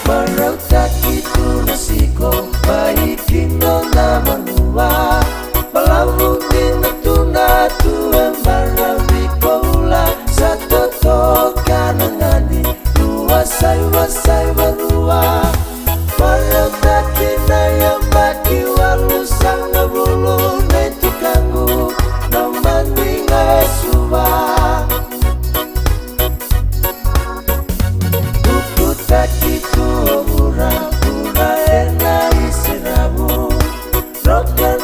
Marautaki tunasiko Mahikino na manua Malamuti na tunatu Embarabiko ula Sa toto kanangani Luwasay wasay warua Marautaki na yambaki Walusang na bulu Na itukangu Na maninga esuwa Taki tu pura ena isiramu Rokan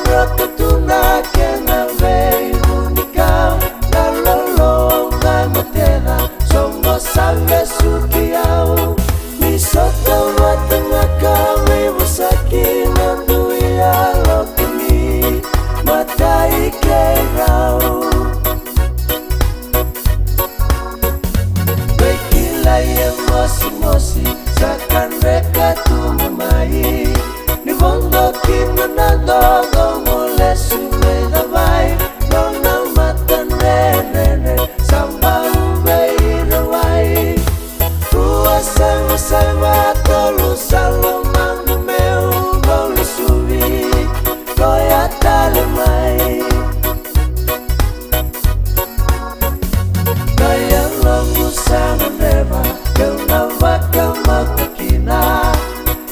tuna kena vei unika Nalolong na matena Sombo sange sukiau Misota watanga kami Musaki nanduia lokini Matai keirau Mosi sakan mereka tu memai Ni bondo kina nandogo mule sume damai Nona matan rene samba ube irawai Rua sama tolu salo mangu meu Boli subi koya tale mai Kaya longu sana neba Kena waka makakina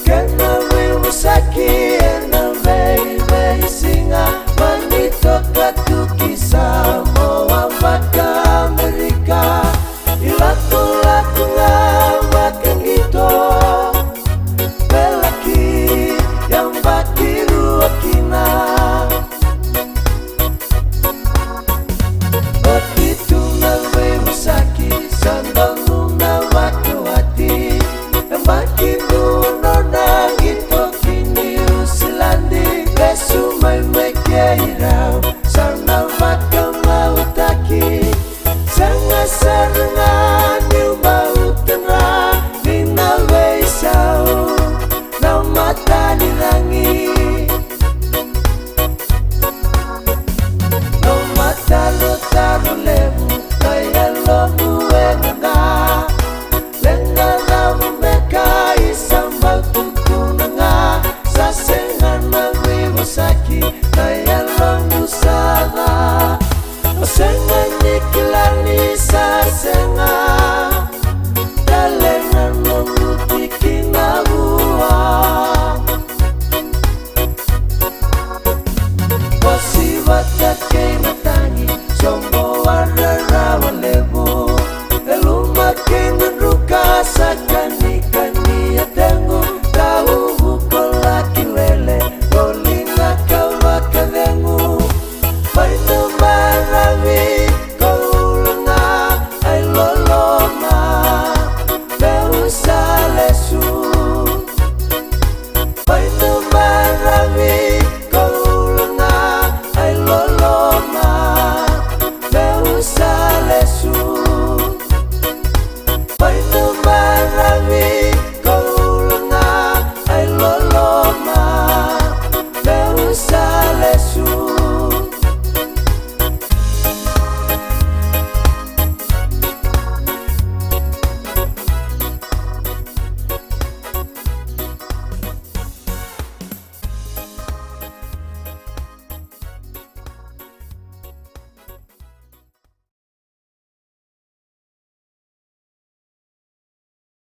Kena wimusaki Ena vei singa Manito katukisa Moa waka Amerika Ilaku nga makangito Belaki yang bakiru akina Otitu na wimusaki Sandong Sumai mekeirau Sana maka mau taki Sanga sarengan Niu mau tenra Nina weisau Na mata dirangi No mata lo taru lebu Kaya lo nue nganga Lenga ramu meka Isambau tuku nanga Sasengan Saki kaya longu sana Osenga nikilani sasenga Dalengan memuti na buah Posi watake natangi Sombo warna rawan lebu Eluma kena ruka sakani kani atengu Tahu bukola kilele Kadengu Painu marawi Kaulanga Ay loloma Beusa lesu Painu marawi